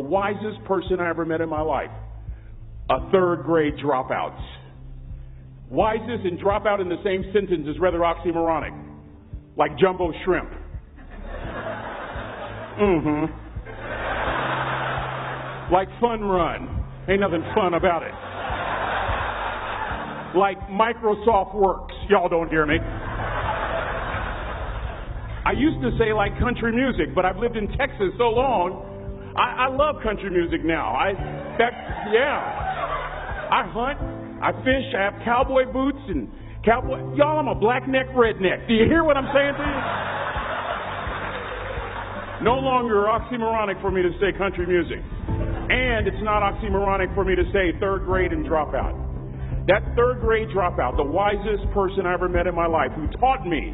The wisest person I ever met in my life, a third grade dropout. Wisest and dropout in the same sentence is rather oxymoronic, like jumbo shrimp. Like fun run, ain't nothing fun about it. Like Microsoft Works, y'all don't hear me. I used to say like country music, but I've lived in Texas so long, I love country music now. I hunt, I fish, I have cowboy boots and y'all, I'm a black-neck redneck. Do you hear what I'm saying to you? No longer oxymoronic for me to say country music. And it's not oxymoronic for me to say third grade and dropout. That third grade dropout, the wisest person I ever met in my life, who taught me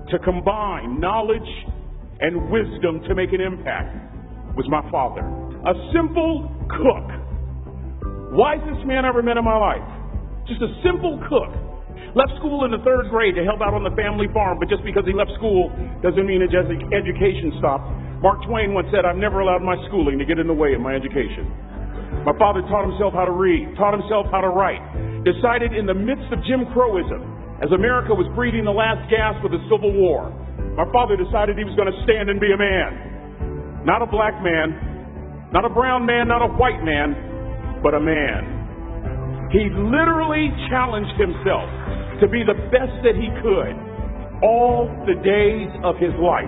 to combine knowledge and wisdom to make an impact, was my father. A simple cook. Wisest man I ever met in my life. Just a simple cook. Left school in the third grade to help out on the family farm, but just because he left school doesn't mean his education stopped. Mark Twain once said, "I've never allowed my schooling to get in the way of my education." My father taught himself how to read, taught himself how to write, decided in the midst of Jim Crowism, as America was breathing the last gasp of the Civil War, my father decided he was going to stand and be a man. Not a black man, not a brown man, not a white man, but a man. He literally challenged himself to be the best that he could all the days of his life.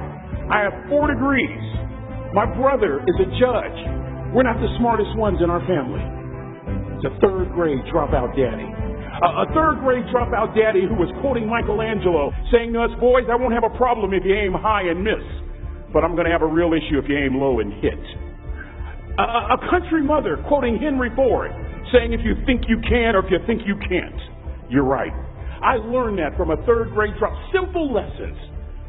I have 4 degrees. My brother is a judge. We're not the smartest ones in our family. It's a third grade dropout daddy. A third grade dropout daddy who was quoting Michelangelo, saying to us, "Boys, I won't have a problem if you aim high and miss, but I'm going to have a real issue if you aim low and hit." A country mother quoting Henry Ford, saying, "If you think you can or if you think you can't, you're right." I learned that from a third grade drop. Simple lessons.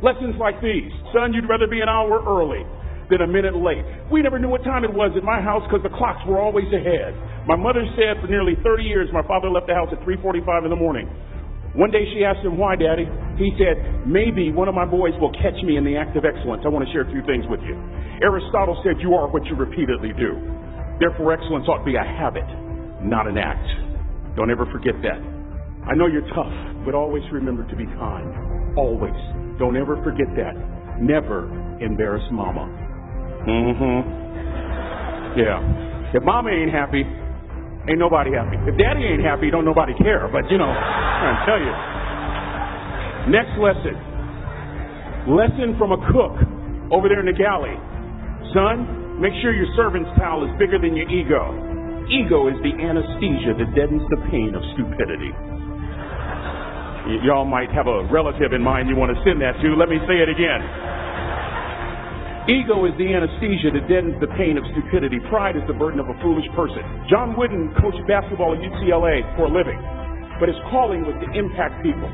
Lessons like these. Son, you'd rather be an hour early than a minute late. We never knew what time it was at my house because the clocks were always ahead. My mother said for nearly 30 years my father left the house at 3:45 in the morning. One day she asked him, "Why, Daddy?" He said, "Maybe one of my boys will catch me in the act of excellence. I want to share a few things with you." Aristotle said, "You are what you repeatedly do." Therefore, excellence ought to be a habit, not an act. Don't ever forget that. I know you're tough, but always remember to be kind. Always. Don't ever forget that. Never embarrass Mama. Yeah. If Mama ain't happy, ain't nobody happy. If Daddy ain't happy, don't nobody care. But, I'm trying to tell you. Next lesson. Lesson from a cook over there in the galley. Son, make sure your servant's towel is bigger than your ego. Ego is the anesthesia that deadens the pain of stupidity. Y'all might have a relative in mind you want to send that to. Let me say it again. Ego is the anesthesia that deadens the pain of stupidity. Pride is the burden of a foolish person. John Wooden coached basketball at UCLA for a living, but his calling was to impact people.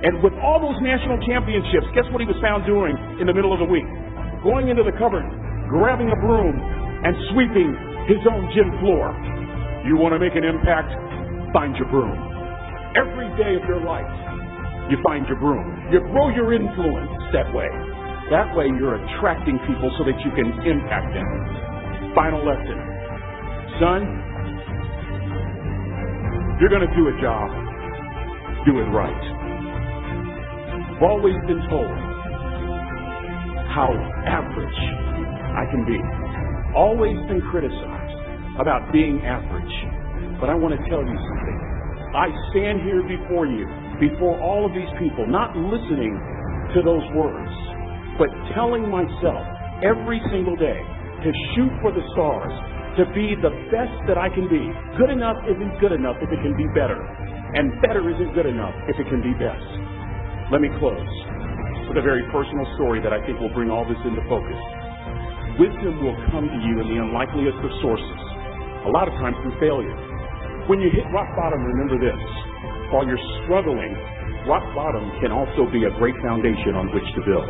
And with all those national championships, guess what he was found doing in the middle of the week? Going into the cupboard, grabbing a broom, and sweeping his own gym floor. You want to make an impact? Find your broom. Every day of your life, you find your broom. You grow your influence that way. That way you're attracting people so that you can impact them. Final lesson. Son, you're going to do a job. Do it right. I've always been told how average I can be. Always been criticized about being average. But I want to tell you something. I stand here before you, before all of these people, not listening to those words, but telling myself every single day to shoot for the stars, to be the best that I can be. Good enough isn't good enough if it can be better, and better isn't good enough if it can be best. Let me close with a very personal story that I think will bring all this into focus. Wisdom will come to you in the unlikeliest of sources, a lot of times through failure. When you hit rock bottom, remember this. While you're struggling, rock bottom can also be a great foundation on which to build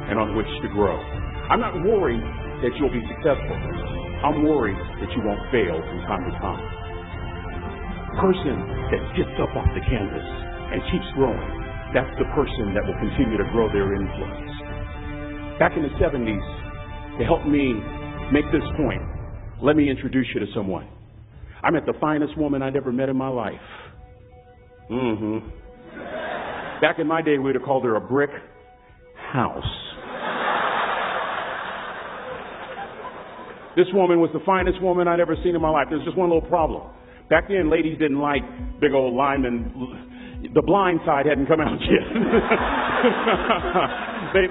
and on which to grow. I'm not worried that you'll be successful. I'm worried that you won't fail from time to time. The person that gets up off the canvas and keeps growing, that's the person that will continue to grow their influence. Back in the 70s, to help me make this point, Let me introduce you to someone. I met the finest woman I'd ever met in my life. Back in my day, we'd have called her a brick house. This woman was the finest woman I'd ever seen in my life. There's just one little problem. Back then, ladies didn't like big old linemen. The Blind Side hadn't come out yet.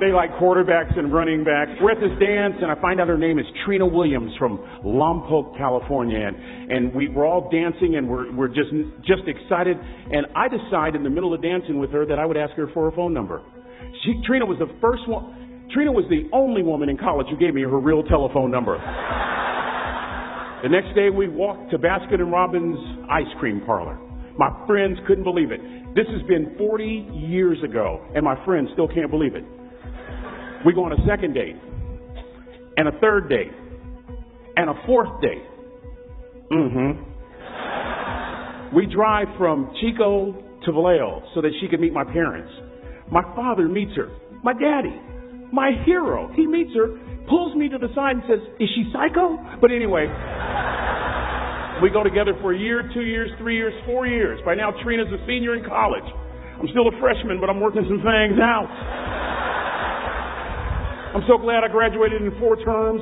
They like quarterbacks and running backs. We're at this dance, and I find out her name is Trina Williams from Lompoc, California. And we're all dancing, and we're just excited. And I decide in the middle of dancing with her that I would ask her for her phone number. Trina was the first one. Trina was the only woman in college who gave me her real telephone number. The next day, we walked to Baskin & Robbins ice cream parlor. My friends couldn't believe it. This has been 40 years ago, and my friends still can't believe it. We go on a second date, and a third date, and a fourth date. We drive from Chico to Vallejo so that she could meet my parents. My father meets her. My daddy, my hero, he meets her, pulls me to the side and says, "Is she psycho?" But anyway, we go together for a year, 2 years, 3 years, 4 years. By now, Trina's a senior in college. I'm still a freshman, but I'm working some things out. I'm so glad I graduated in 4 terms.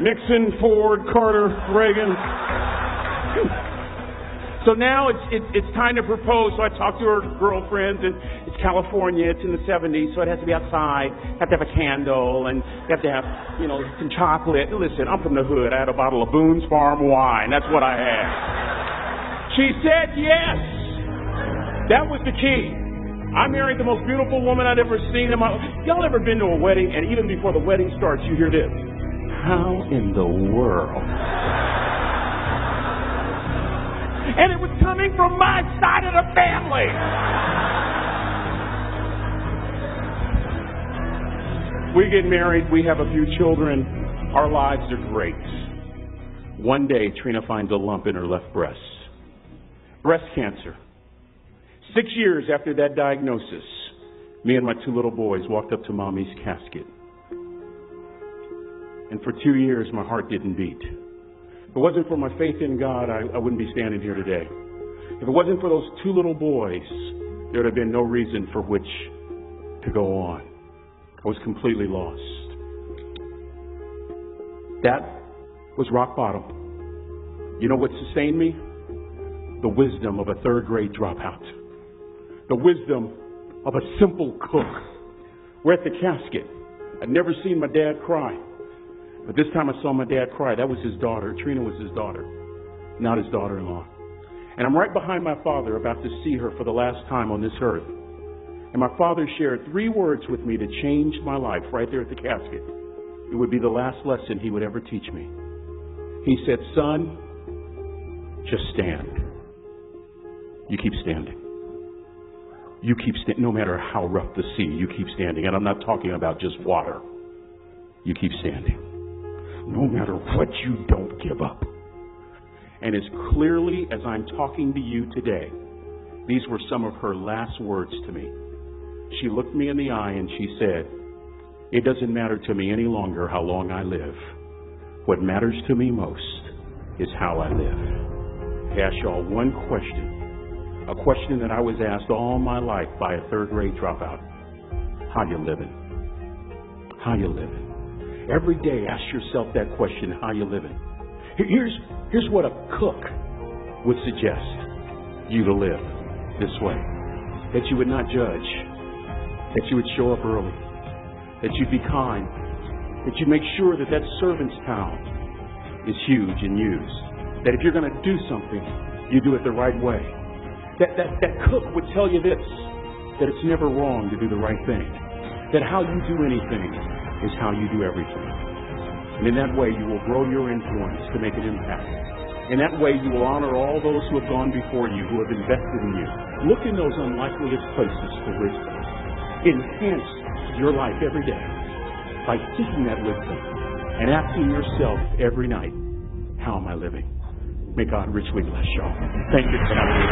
Nixon, Ford, Carter, Reagan. So now it's time to propose. So I talk to her girlfriends, and it's California. It's in the 70s, so it has to be outside. Have to have a candle, and you have to have, some chocolate. Listen, I'm from the hood. I had a bottle of Boone's Farm wine. That's what I had. She said yes. That was the key. I married the most beautiful woman I'd ever seen in my life. Y'all ever been to a wedding, and even before the wedding starts, you hear this? How in the world? And it was coming from my side of the family. We get married. We have a few children. Our lives are great. One day, Trina finds a lump in her left breast. Breast cancer. 6 years after that diagnosis, me and my 2 little boys walked up to Mommy's casket. And for 2 years, my heart didn't beat. If it wasn't for my faith in God, I wouldn't be standing here today. If it wasn't for those 2 little boys, there would have been no reason for which to go on. I was completely lost. That was rock bottom. You know what sustained me? The wisdom of a 3rd grade dropout. The wisdom of a simple cook. We're at the casket. I'd never seen my dad cry. But this time I saw my dad cry. That was his daughter. Trina was his daughter, not his daughter-in-law. And I'm right behind my father, about to see her for the last time on this earth. And my father shared 3 words with me that changed my life right there at the casket. It would be the last lesson he would ever teach me. He said, "Son, just stand. You keep standing. You keep standing. No matter how rough the sea, you keep standing." And I'm not talking about just water. You keep standing. No matter what, you don't give up. And as clearly as I'm talking to you today, these were some of her last words to me. She looked me in the eye and she said, "It doesn't matter to me any longer how long I live. What matters to me most is how I live." I ask y'all one question. A question that I was asked all my life by a 3rd grade dropout. How you living? How you living? Every day ask yourself that question, how you living? Here's what a cook would suggest you to live this way. That you would not judge. That you would show up early. That you'd be kind. That you'd make sure that that servant's towel is huge and used. That if you're going to do something, you do it the right way. That cook would tell you this, that it's never wrong to do the right thing. That how you do anything is how you do everything. And in that way, you will grow your influence to make an impact. In that way, you will honor all those who have gone before you, who have invested in you. Look in those unlikeliest places for wisdom. Enhance your life every day by seeking that wisdom and asking yourself every night, how am I living? May God richly bless y'all. Thank you for having me.